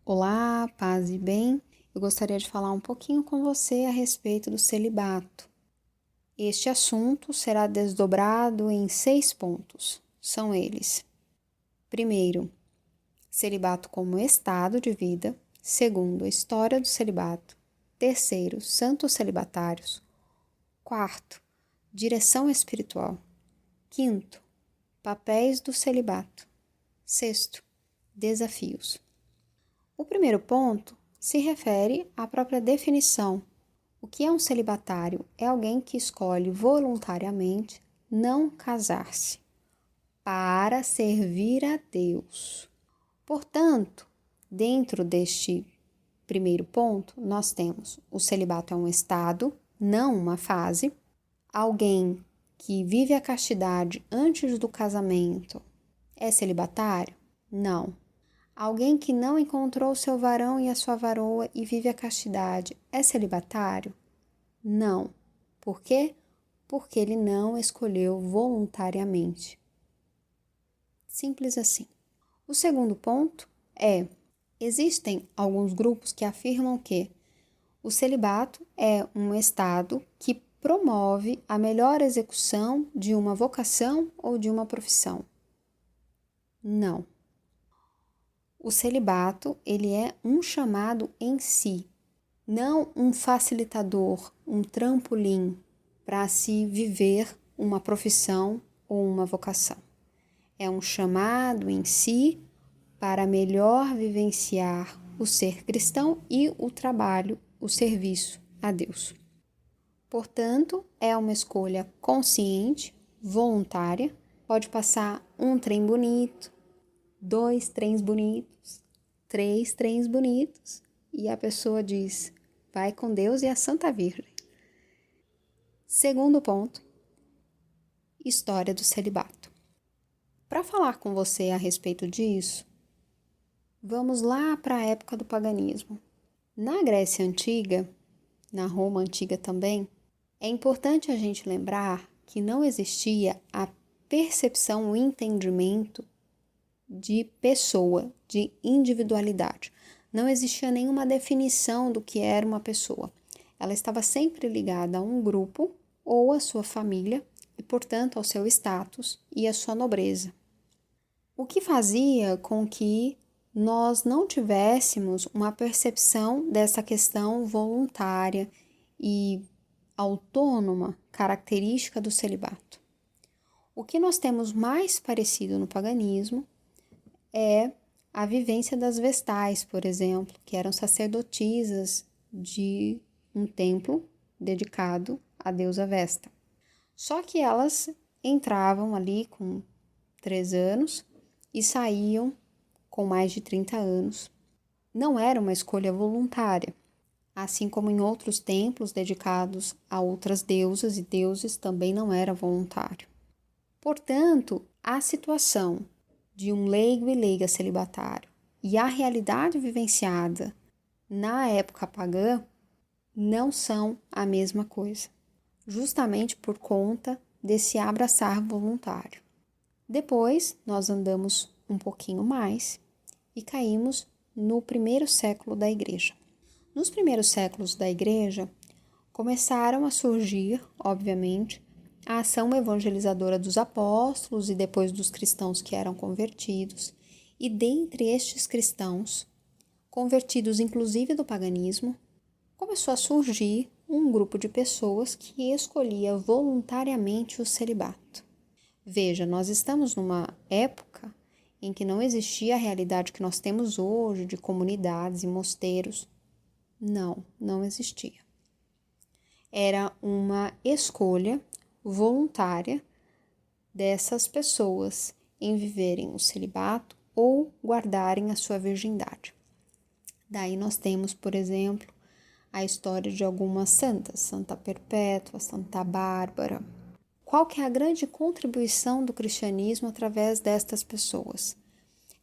Olá, paz e bem. Eu gostaria de falar um pouquinho com você a respeito do celibato. Este assunto será desdobrado em 6 pontos. São eles: primeiro, celibato como estado de vida. Segundo, a história do celibato. Terceiro, santos celibatários. Quarto, direção espiritual. Quinto, papéis do celibato. Sexto, desafios. O primeiro ponto se refere à própria definição. O que é um celibatário? É alguém que escolhe voluntariamente não casar-se para servir a Deus. Portanto, dentro deste primeiro ponto, nós temos o celibato é um estado, não uma fase. Alguém que vive a castidade antes do casamento é celibatário? Não. Alguém que não encontrou seu varão e a sua varoa e vive a castidade é celibatário? Não. Por quê? Porque ele não escolheu voluntariamente. Simples assim. O segundo ponto é: existem alguns grupos que afirmam que o celibato é um estado que promove a melhor execução de uma vocação ou de uma profissão. Não. O celibato, ele é um chamado em si, não um facilitador, um trampolim para se viver uma profissão ou uma vocação. É um chamado em si para melhor vivenciar o ser cristão e o trabalho, o serviço a Deus. Portanto, é uma escolha consciente, voluntária. Pode passar um trem bonito, 2 trens bonitos, 3 trens bonitos, e a pessoa diz: vai com Deus e a Santa Virgem. Segundo ponto, história do celibato. Para falar com você a respeito disso, vamos lá para a época do paganismo. Na Grécia Antiga, na Roma Antiga também, é importante a gente lembrar que não existia a percepção, o entendimento de pessoa, de individualidade. Não existia nenhuma definição do que era uma pessoa. Ela estava sempre ligada a um grupo ou à sua família e, portanto, ao seu status e à sua nobreza. O que fazia com que nós não tivéssemos uma percepção dessa questão voluntária e autônoma característica do celibato. O que nós temos mais parecido no paganismo é a vivência das vestais, por exemplo, que eram sacerdotisas de um templo dedicado à deusa Vesta. Só que elas entravam ali com 3 anos e saíam com mais de 30 anos. Não era uma escolha voluntária, assim como em outros templos dedicados a outras deusas e deuses também não era voluntário. Portanto, a situação de um leigo e leiga celibatário e a realidade vivenciada na época pagã não são a mesma coisa, justamente por conta desse abraçar voluntário. Depois, nós andamos um pouquinho mais e caímos no primeiro século da Igreja. Nos primeiros séculos da Igreja, começaram a surgir, obviamente, a ação evangelizadora dos apóstolos e depois dos cristãos que eram convertidos, e dentre estes cristãos, convertidos inclusive do paganismo, começou a surgir um grupo de pessoas que escolhia voluntariamente o celibato. Veja, nós estamos numa época em que não existia a realidade que nós temos hoje de comunidades e mosteiros. Não existia. Era uma escolha voluntária dessas pessoas em viverem o celibato ou guardarem a sua virgindade. Daí nós temos, por exemplo, a história de algumas santas, Santa Perpétua, Santa Bárbara. Qual que é a grande contribuição do cristianismo através destas pessoas?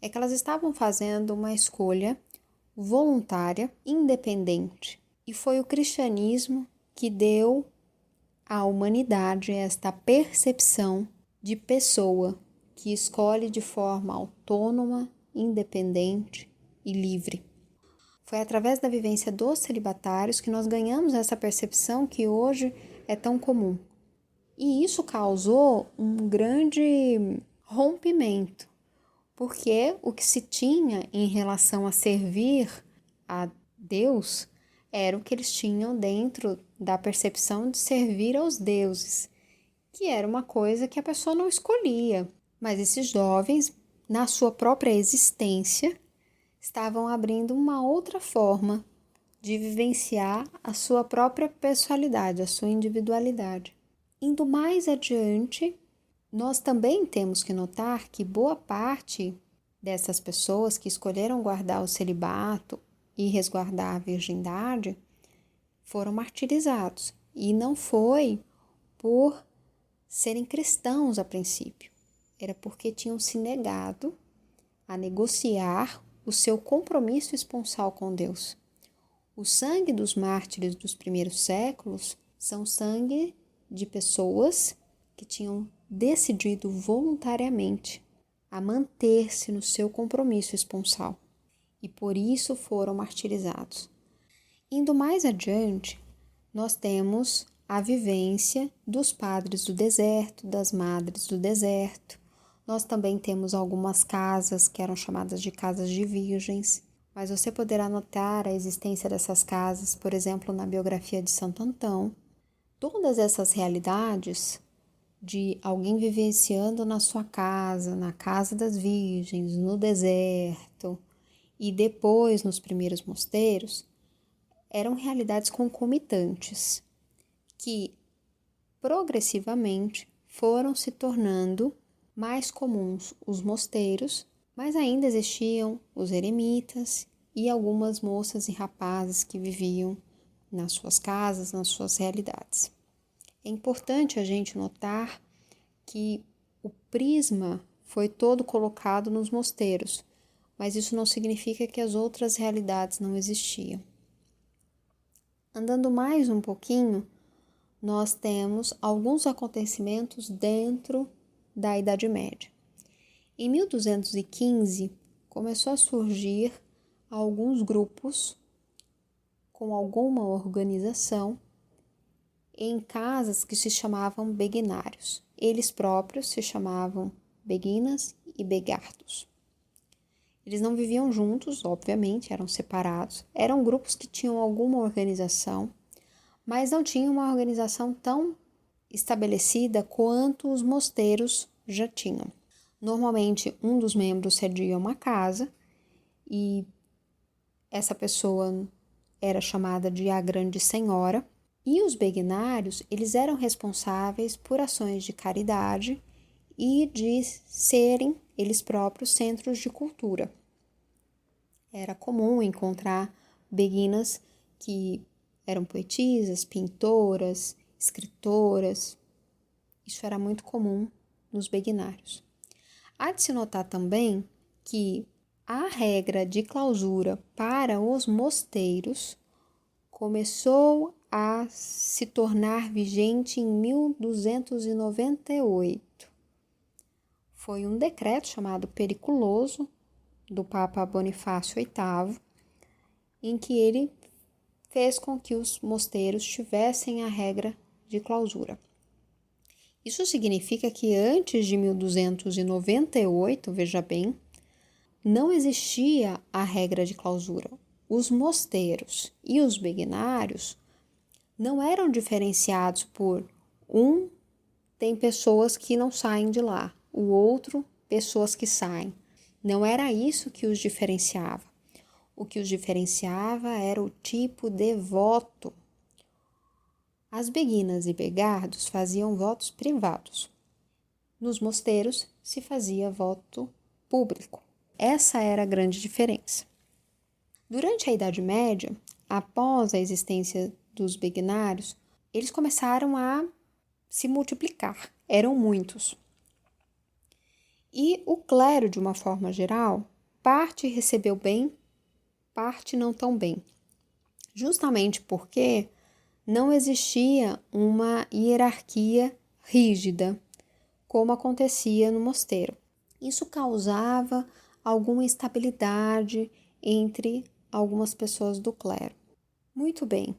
É que elas estavam fazendo uma escolha voluntária, independente. E foi o cristianismo que deu à humanidade esta percepção de pessoa que escolhe de forma autônoma, independente e livre. Foi através da vivência dos celibatários que nós ganhamos essa percepção que hoje é tão comum. E isso causou um grande rompimento, porque o que se tinha em relação a servir a Deus era o que eles tinham dentro da percepção de servir aos deuses, que era uma coisa que a pessoa não escolhia. Mas esses jovens, na sua própria existência, estavam abrindo uma outra forma de vivenciar a sua própria pessoalidade, a sua individualidade. Indo mais adiante, nós também temos que notar que boa parte dessas pessoas que escolheram guardar o celibato e resguardar a virgindade foram martirizados. E não foi por serem cristãos a princípio, era porque tinham se negado a negociar o seu compromisso esponsal com Deus. O sangue dos mártires dos primeiros séculos são sangue de pessoas que tinham decidido voluntariamente a manter-se no seu compromisso esponsal e por isso foram martirizados. Indo mais adiante, nós temos a vivência dos padres do deserto, das madres do deserto. Nós também temos algumas casas que eram chamadas de casas de virgens, mas você poderá notar a existência dessas casas, por exemplo, na biografia de Santo Antão. Todas essas realidades de alguém vivenciando na sua casa, na casa das virgens, no deserto e depois nos primeiros mosteiros, eram realidades concomitantes que progressivamente foram se tornando mais comuns os mosteiros, mas ainda existiam os eremitas e algumas moças e rapazes que viviam nas suas casas, nas suas realidades. É importante a gente notar que o prisma foi todo colocado nos mosteiros, mas isso não significa que as outras realidades não existiam. Andando mais um pouquinho, nós temos alguns acontecimentos dentro da Idade Média. Em 1215, começou a surgir alguns grupos com alguma organização em casas que se chamavam beguinários. Eles próprios se chamavam beguinas e begardos. Eles não viviam juntos, obviamente, eram separados. Eram grupos que tinham alguma organização, mas não tinham uma organização tão estabelecida quanto os mosteiros já tinham. Normalmente, um dos membros cedia uma casa e essa pessoa era chamada de a Grande Senhora. E os beguinários, eles eram responsáveis por ações de caridade e de serem eles próprios centros de cultura. Era comum encontrar beguinas que eram poetisas, pintoras, escritoras. Isso era muito comum nos beguinários. Há de se notar também que a regra de clausura para os mosteiros começou a se tornar vigente em 1298. Foi um decreto chamado Periculoso, do Papa Bonifácio VIII, em que ele fez com que os mosteiros tivessem a regra de clausura. Isso significa que antes de 1298, veja bem, não existia a regra de clausura. Os mosteiros e os beguinários não eram diferenciados por um tem pessoas que não saem de lá, o outro pessoas que saem. Não era isso que os diferenciava. O que os diferenciava era o tipo de voto. As beguinas e begardos faziam votos privados. Nos mosteiros se fazia voto público. Essa era a grande diferença. Durante a Idade Média, após a existência dos beguinários, eles começaram a se multiplicar, eram muitos. E o clero, de uma forma geral, parte recebeu bem parte não tão bem. Justamente porque não existia uma hierarquia rígida, como acontecia no mosteiro. Isso causava alguma instabilidade entre algumas pessoas do clero. Muito bem.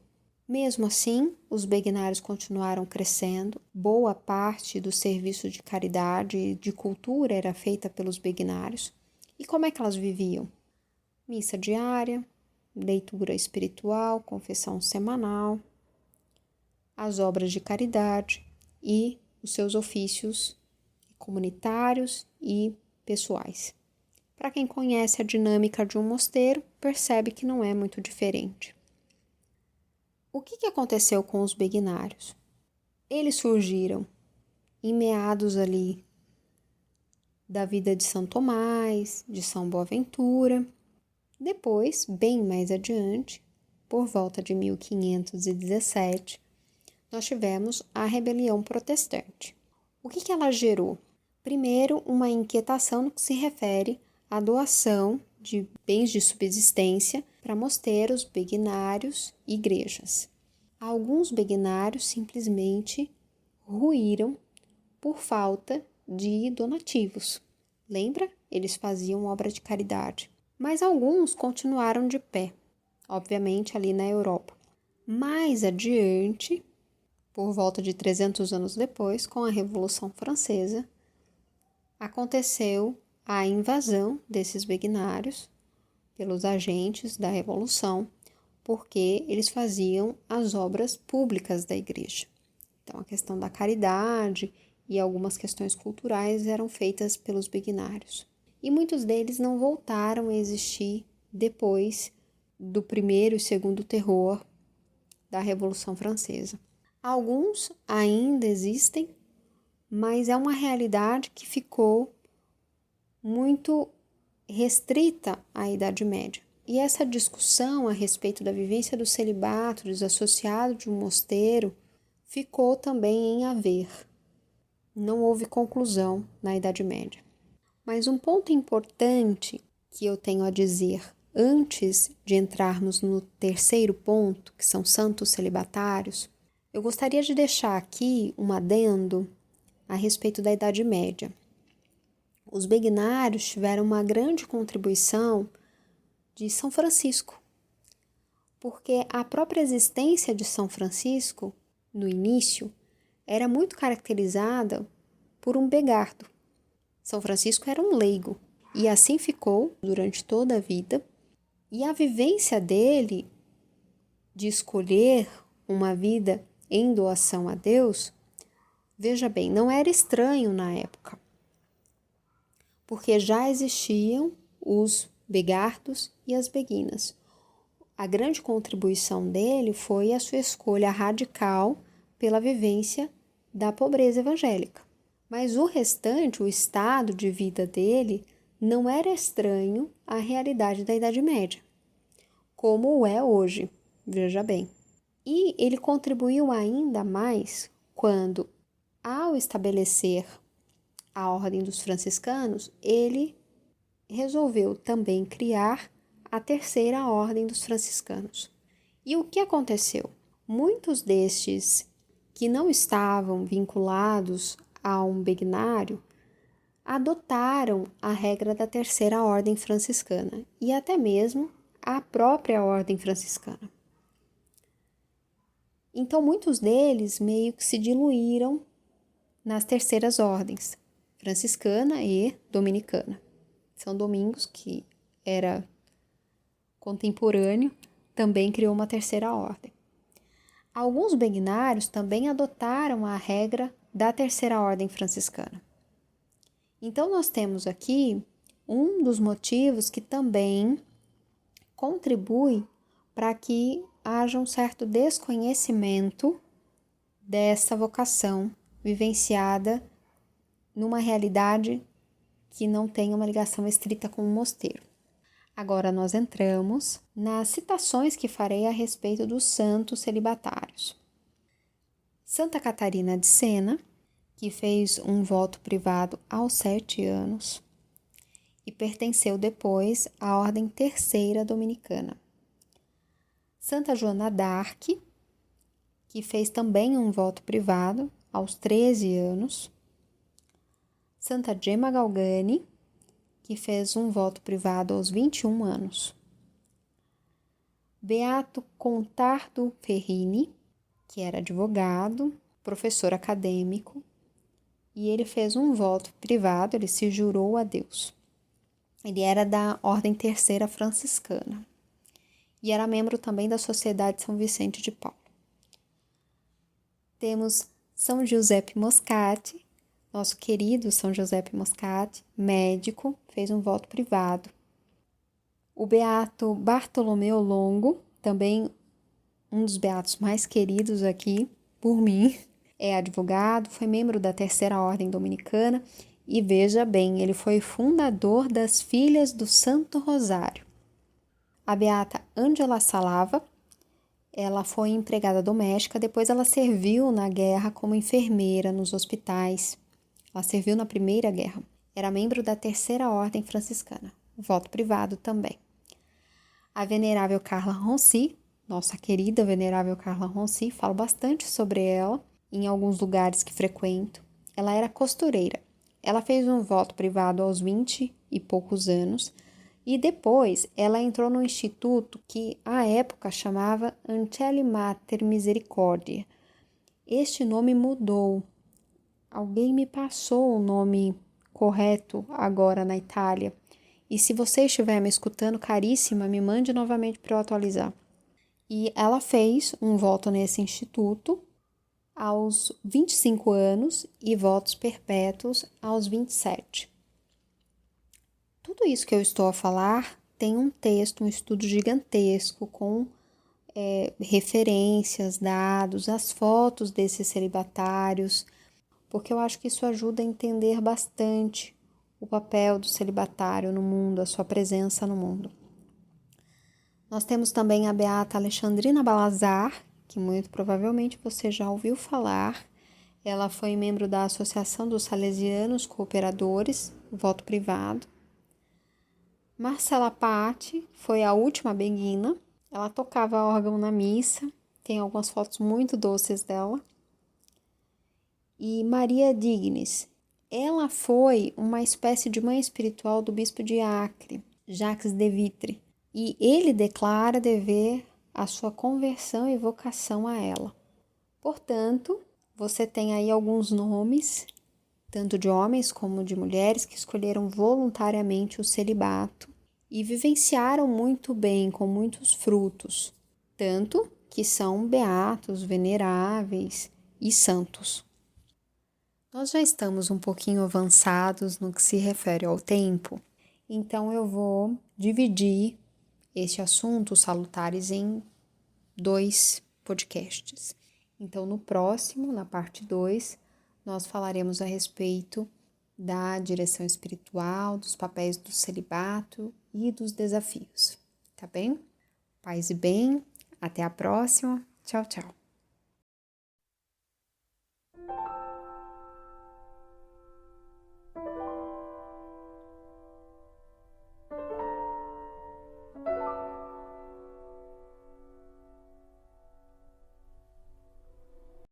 Mesmo assim, os beguinários continuaram crescendo. Boa parte do serviço de caridade e de cultura era feita pelos beguinários. E como é que elas viviam? Missa diária, leitura espiritual, confissão semanal, as obras de caridade e os seus ofícios comunitários e pessoais. Para quem conhece a dinâmica de um mosteiro, percebe que não é muito diferente. O que aconteceu com os beguinários? Eles surgiram em meados ali da vida de São Tomás, de São Boaventura. Depois, bem mais adiante, por volta de 1517, nós tivemos a rebelião protestante. O que ela gerou? Primeiro, uma inquietação no que se refere à doação de bens de subsistência para mosteiros, beguinários e igrejas. Alguns beguinários simplesmente ruíram por falta de donativos. Lembra? Eles faziam obra de caridade. Mas alguns continuaram de pé, obviamente ali na Europa. Mais adiante, por volta de 300 anos depois, com a Revolução Francesa, aconteceu a invasão desses beguinários pelos agentes da Revolução, porque eles faziam as obras públicas da igreja. Então, a questão da caridade e algumas questões culturais eram feitas pelos beguinários. E muitos deles não voltaram a existir depois do primeiro e segundo terror da Revolução Francesa. Alguns ainda existem, mas é uma realidade que ficou muito restrita à Idade Média. E essa discussão a respeito da vivência do celibato desassociado de um mosteiro ficou também em haver. Não houve conclusão na Idade Média. Mas um ponto importante que eu tenho a dizer antes de entrarmos no terceiro ponto, que são santos celibatários, eu gostaria de deixar aqui um adendo a respeito da Idade Média. Os beguinários tiveram uma grande contribuição de São Francisco, porque a própria existência de São Francisco, no início, era muito caracterizada por um begardo. São Francisco era um leigo, e assim ficou durante toda a vida, e a vivência dele de escolher uma vida em doação a Deus, veja bem, não era estranho na época, porque já existiam os begardos e as beguinas. A grande contribuição dele foi a sua escolha radical pela vivência da pobreza evangélica. Mas o restante, o estado de vida dele, não era estranho à realidade da Idade Média, como o é hoje, veja bem. E ele contribuiu ainda mais quando, ao estabelecer a Ordem dos Franciscanos, ele resolveu também criar a Terceira Ordem dos Franciscanos. E o que aconteceu? Muitos destes que não estavam vinculados a um beguinário adotaram a regra da Terceira Ordem Franciscana e até mesmo a própria Ordem Franciscana. Então, muitos deles meio que se diluíram nas terceiras ordens, franciscana e dominicana. São Domingos, que era contemporâneo, também criou uma terceira ordem. Alguns beguinários também adotaram a regra da terceira ordem franciscana. Então, nós temos aqui um dos motivos que também contribui para que haja um certo desconhecimento dessa vocação vivenciada numa realidade que não tem uma ligação estrita com o mosteiro. Agora nós entramos nas citações que farei a respeito dos santos celibatários. Santa Catarina de Sena, que fez um voto privado aos 7 anos, e pertenceu depois à Ordem Terceira Dominicana. Santa Joana d'Arc, que fez também um voto privado aos 13 anos. Santa Gemma Galgani, que fez um voto privado aos 21 anos. Beato Contardo Ferrini, que era advogado, professor acadêmico, e ele fez um voto privado, ele se jurou a Deus. Ele era da Ordem Terceira Franciscana e era membro também da Sociedade São Vicente de Paulo. Temos São Giuseppe Moscati, nosso querido São Giuseppe Moscati, médico, fez um voto privado. O beato Bartolomeu Longo, também um dos beatos mais queridos aqui por mim, é advogado, foi membro da Terceira Ordem Dominicana e veja bem, ele foi fundador das Filhas do Santo Rosário. A beata Ângela Salava, ela foi empregada doméstica, depois ela serviu na guerra como enfermeira nos hospitais. Ela serviu na Primeira Guerra. Era membro da Terceira Ordem Franciscana. Voto privado também. A venerável Carla Ronci, nossa querida venerável Carla Ronci, falo bastante sobre ela em alguns lugares que frequento. Ela era costureira. Ela fez um voto privado aos 20 e poucos anos e depois ela entrou no instituto que à época chamava Ancelle Mater Misericordia. Este nome mudou. Alguém me passou o nome correto agora na Itália. E se você estiver me escutando, caríssima, me mande novamente para eu atualizar. E ela fez um voto nesse instituto aos 25 anos e votos perpétuos aos 27. Tudo isso que eu estou a falar tem um texto, um estudo gigantesco com referências, dados, as fotos desses celibatários, porque eu acho que isso ajuda a entender bastante o papel do celibatário no mundo, a sua presença no mundo. Nós temos também a beata Alexandrina Balazar, que muito provavelmente você já ouviu falar. Ela foi membro da Associação dos Salesianos Cooperadores, voto privado. Marcela Patti foi a última beguina. Ela tocava órgão na missa, tem algumas fotos muito doces dela. E Maria Dignes, ela foi uma espécie de mãe espiritual do bispo de Acre, Jacques de Vitry, e ele declara dever a sua conversão e vocação a ela. Portanto, você tem aí alguns nomes, tanto de homens como de mulheres, que escolheram voluntariamente o celibato e vivenciaram muito bem, com muitos frutos, tanto que são beatos, veneráveis e santos. Nós já estamos um pouquinho avançados no que se refere ao tempo, então eu vou dividir este assunto, salutares, em 2 podcasts. Então, no próximo, na parte 2, nós falaremos a respeito da direção espiritual, dos papéis do celibato e dos desafios, tá bem? Paz e bem, até a próxima, tchau, tchau.